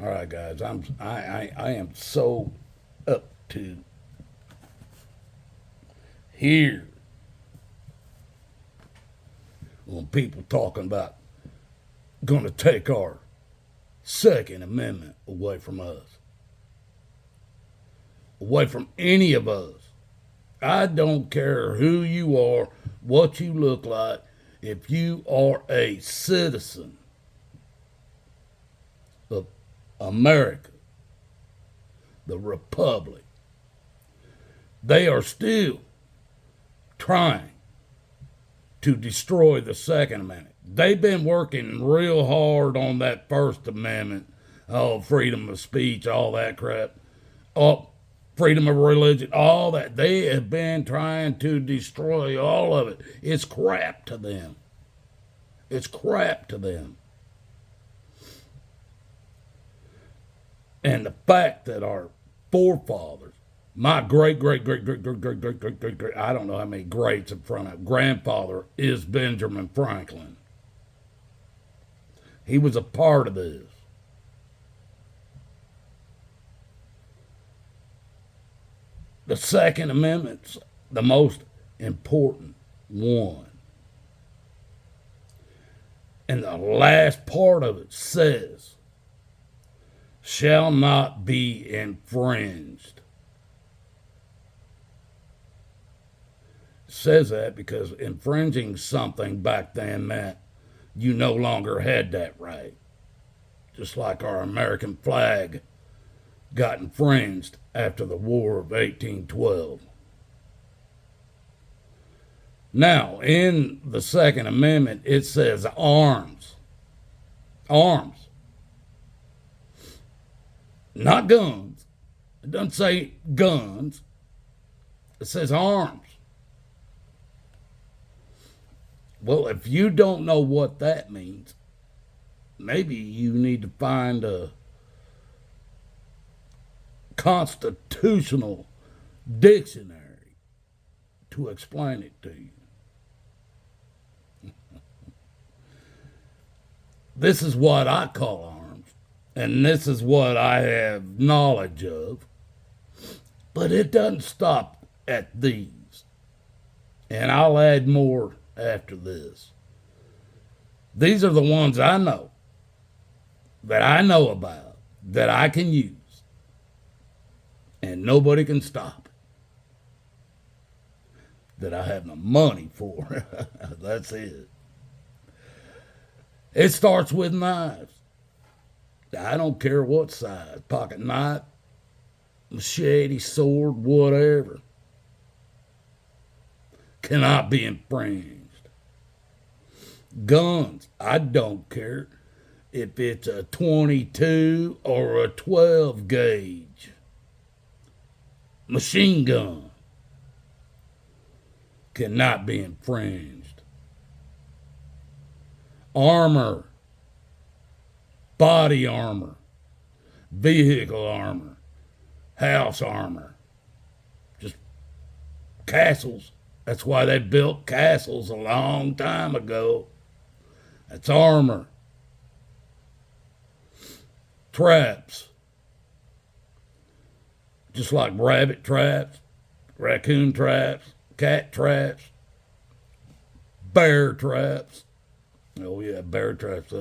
All right, guys. I am so up to here when people talking about going to take our Second Amendment away from us, away from any of us. I don't care who you are, what you look like. If you are a citizen of America, the Republic, they are still trying to destroy the Second Amendment. They've been working real hard on that First Amendment, oh, freedom of speech, all that crap, oh, freedom of religion, all that. They have been trying to destroy all of it. It's crap to them. It's crap to them. And the fact that our forefathers, my great, great, great, great, great, great, great, great, great, great, I don't know how many greats in front of grandfather is Benjamin Franklin. He was a part of this. The Second Amendment's the most important one. And the last part of it says, shall not be infringed. It says that because infringing something back then meant you no longer had that right. Just like our American flag got infringed after the War of 1812. Now, in the Second Amendment, it says arms. Arms. Not guns. It doesn't say guns. It says arms. Well, if you don't know what that means, maybe you need to find a constitutional dictionary to explain it to you. This is what I call arms, and this is what I have knowledge of, but it doesn't stop at these, and I'll add more after this. These are the ones I know, that I know about, that I can use, and nobody can stop it, that I have the money for. That's it. It starts with knives. I don't care what size, pocket knife, machete, sword, whatever. Cannot be infringed. Guns, I don't care if it's a 22 or a 12 gauge. Machine gun cannot be infringed. Armor, body armor, vehicle armor, house armor, just castles. That's why they built castles a long time ago. That's armor. Traps, just like rabbit traps, raccoon traps, cat traps, bear traps. Oh yeah, bear traps.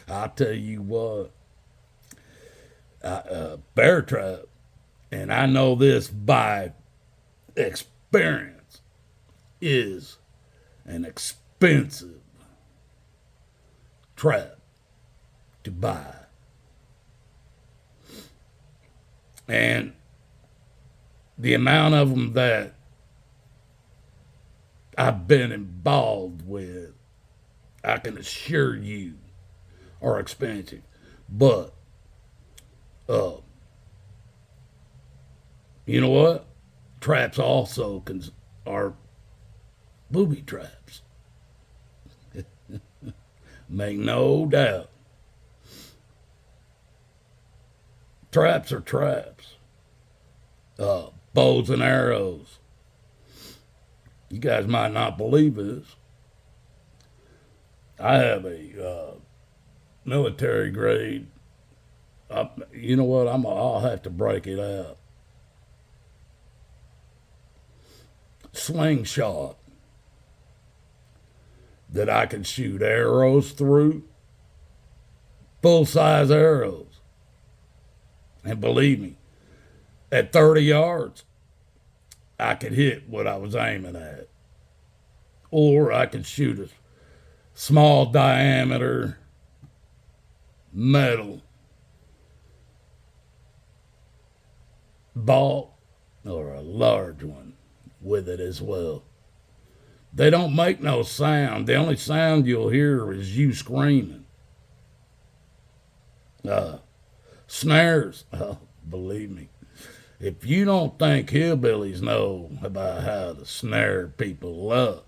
I'll tell you what, bear trap, and I know this by experience, is an expensive trap to buy. And the amount of them that I've been involved with, I can assure you, are expensive. But, you know what? Traps also are booby traps. Make no doubt. Traps are traps. Bows and arrows. You guys might not believe this. I have a military grade You know what? I'll have to break it out. Slingshot that I can shoot arrows through, full size arrows. And believe me, at 30 yards, I could hit what I was aiming at. Or I could shoot a small diameter metal ball or a large one with it as well. They don't make no sound. The only sound you'll hear is you screaming. Snares, believe me, if you don't think hillbillies know about how to snare people up,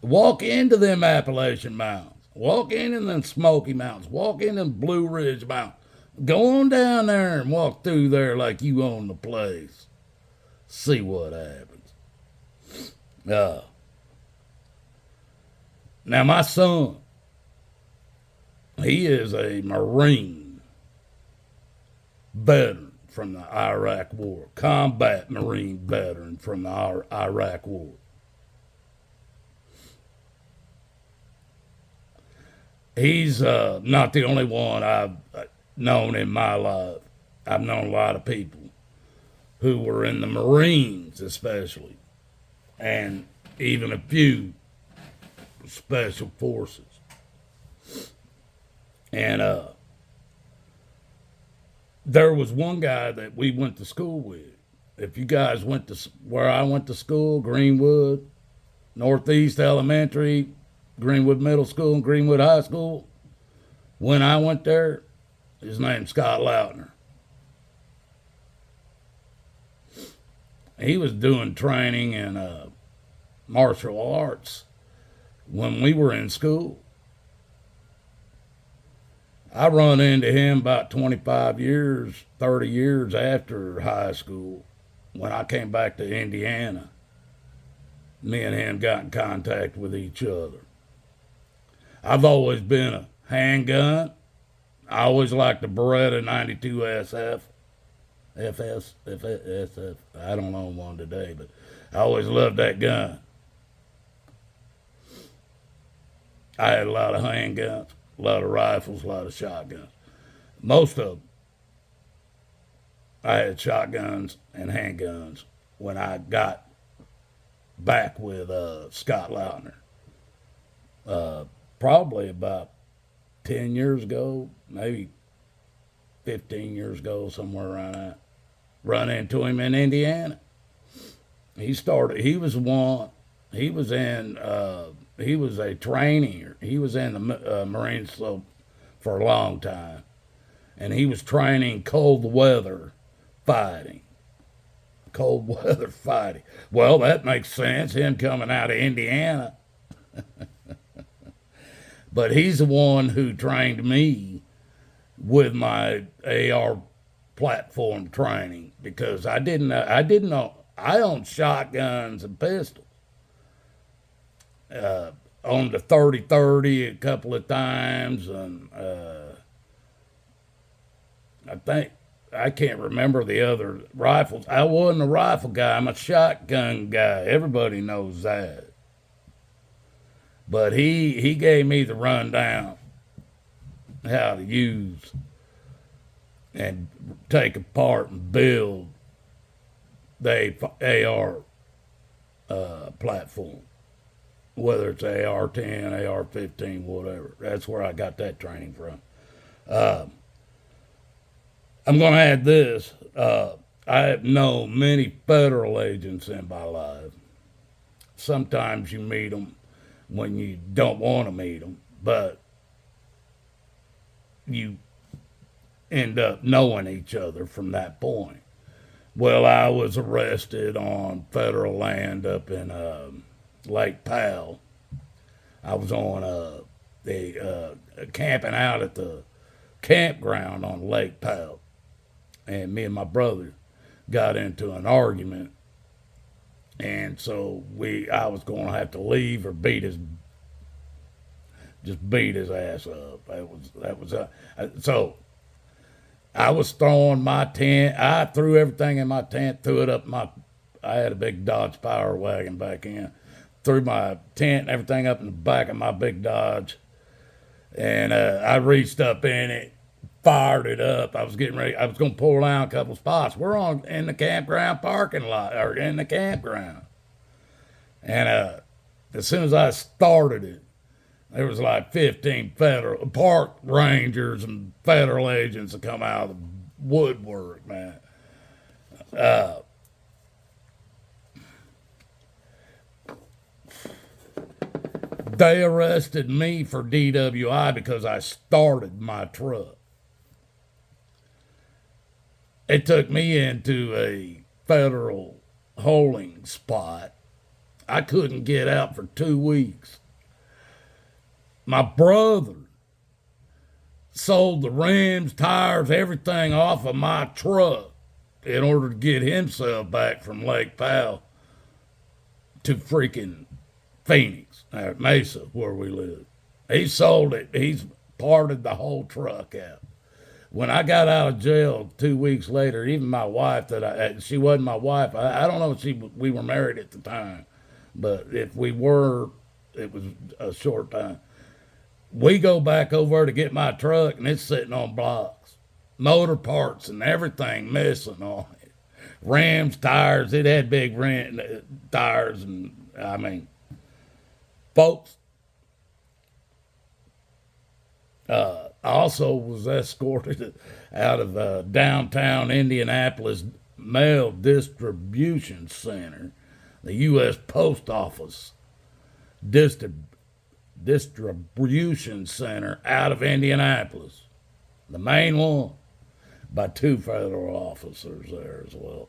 walk into them Appalachian Mountains. Walk into them Smoky Mountains. Walk into them Blue Ridge Mountains. Go on down there and walk through there like you own the place. See what happens. Now, my son, he is a Marine veteran from the Iraq War, combat Marine veteran from the Iraq War. He's not the only one I've known in my life. I've known a lot of people who were in the Marines, especially, and even a few special forces. And there was one guy that we went to school with. If you guys went to where I went to school, Greenwood, Northeast Elementary, Greenwood Middle School, and Greenwood High School, when I went there, his name's Scott Lautner. He was doing training in martial arts when we were in school. I run into him about 25 years, 30 years after high school when I came back to Indiana. Me and him got in contact with each other. I've always been a handgun. I always liked the Beretta 92 SF. SF. I don't own one today, but I always loved that gun. I had a lot of handguns, a lot of rifles, a lot of shotguns. Most of them, I had shotguns and handguns when I got back with Scott Lautner. Probably about 10 years ago, maybe 15 years ago, somewhere around that. Run into him in Indiana. He was a trainee. He was in the Marines for a long time. And he was training cold weather fighting. Cold weather fighting. Well, that makes sense, him coming out of Indiana. But he's the one who trained me with my AR platform training because I didn't know. I owned shotguns and pistols. Owned a 30-30 a couple of times, and I can't remember the other rifles. I wasn't a rifle guy. I'm a shotgun guy. Everybody knows that. But he gave me the rundown how to use and take apart and build the AR platform, whether it's AR-10, AR-15, whatever. That's where I got that training from. I'm going to add this. I have known many federal agents in my life. Sometimes you meet them when you don't want to meet them, but you end up knowing each other from that point. Well, I was arrested on federal land up in Lake Powell. I was on camping out at the campground on Lake Powell, and me and my brother got into an argument. And so I was going to have to leave or beat his just beat his ass up. So I was throwing my tent. I threw everything in my tent, threw it up my. I had a big Dodge Power Wagon back in. Threw my tent and everything up in the back of my big Dodge, and I reached up in it, fired it up. I was getting ready. I was going to pull down a couple spots. We're on in the campground parking lot or in the campground, and as soon as I started it, there was like 15 federal park rangers and federal agents that come out of the woodwork, man. They arrested me for DWI because I started my truck. It took me into a federal holding spot. I couldn't get out for 2 weeks. My brother sold the rims, tires, everything off of my truck in order to get himself back from Lake Powell to freaking Phoenix, Mesa, where we live. He sold it. He's parted the whole truck out. When I got out of jail 2 weeks later, even my wife, she wasn't my wife. I don't know if we were married at the time, but if we were, it was a short time. We go back over to get my truck, and it's sitting on blocks. Motor parts and everything missing on it. Rims, tires. It had big tires, and I mean, folks, I also was escorted out of downtown Indianapolis Mail Distribution Center, the U.S. Post Office Distribution Center out of Indianapolis, the main one, by 2 federal officers there as well.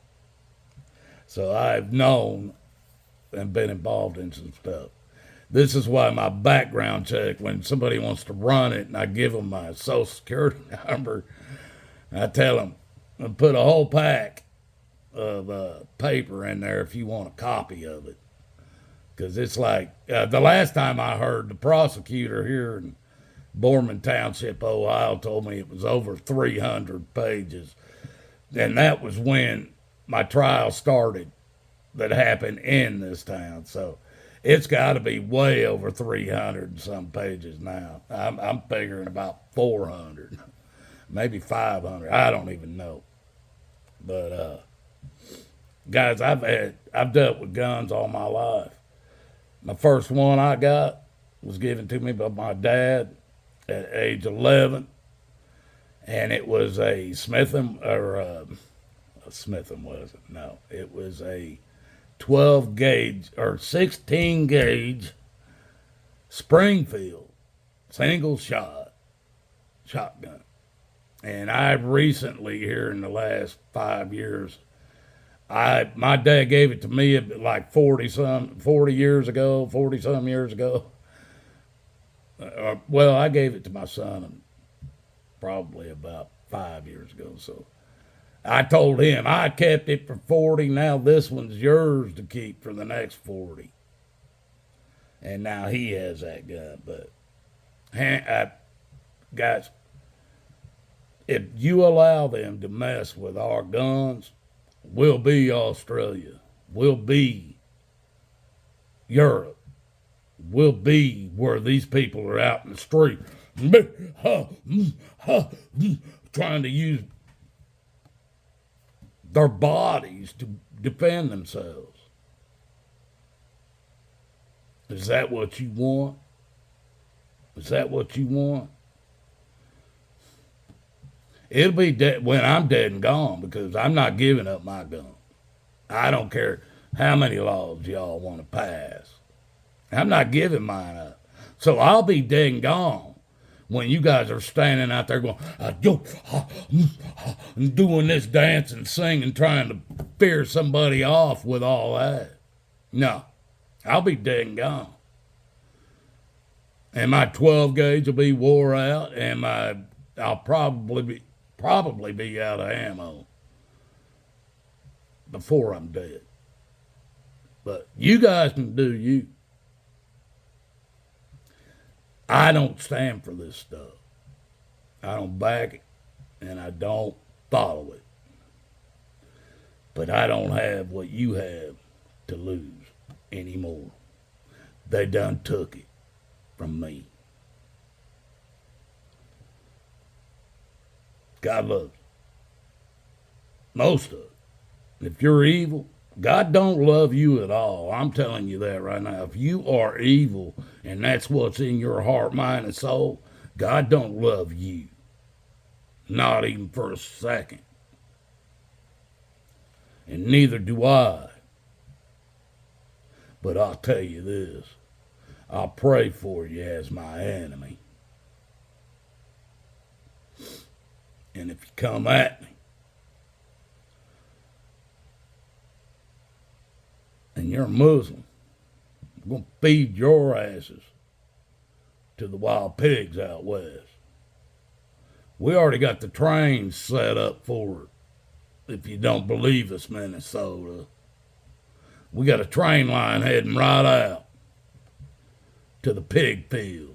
So I've known and been involved in some stuff. This is why my background check, when somebody wants to run it and I give them my social security number, I tell them, I'll put a whole pack of paper in there if you want a copy of it. Because it's like, the last time I heard, the prosecutor here in Borman Township, Ohio, told me it was over 300 pages. And that was when my trial started that happened in this town. So it's got to be way over 300 and some pages now. I'm figuring about 400, maybe 500. I don't even know. But guys, I've dealt with guns all my life. My first one I got was given to me by my dad at age 11, and it was a Smith & wasn't. No, it was a 12 gauge or 16 gauge Springfield single shot shotgun. And I recently, here in the last 5 years, my dad gave it to me like 40 some years ago. Well, I gave it to my son probably about 5 years ago. So I told him I kept it for 40. Now this one's yours to keep for the next 40. And now he has that gun. But guys, if you allow them to mess with our guns, we'll be Australia. We'll be Europe. We'll be where these people are out in the street trying to use their bodies to defend themselves. Is that what you want? Is that what you want? It'll be dead when I'm dead and gone, because I'm not giving up my gun. I don't care how many laws y'all want to pass. I'm not giving mine up. So I'll be dead and gone when you guys are standing out there going, doing this dancing, singing, trying to fear somebody off with all that. No, I'll be dead and gone. And my 12 gauge will be wore out, and I'll probably be out of ammo before I'm dead. But you guys can do you. I don't stand for this stuff. I don't back it, and I don't follow it. But I don't have what you have to lose anymore. They done took it from me. God loves you. Most of it. If you're evil, God don't love you at all. I'm telling you that right now. If you are evil and that's what's in your heart, mind, and soul, God don't love you. Not even for a second. And neither do I. But I'll tell you this. I'll pray for you as my enemy. And if you come at me, and you're a Muslim, I'm going to feed your asses to the wild pigs out west. We already got the trains set up for it. If you don't believe us, Minnesota, we got a train line heading right out to the pig fields.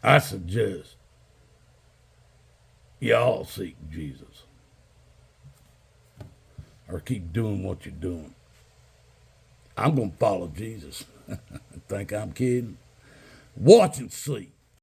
I suggest y'all seek Jesus. Or keep doing what you're doing. I'm going to follow Jesus. Think I'm kidding? Watch and see.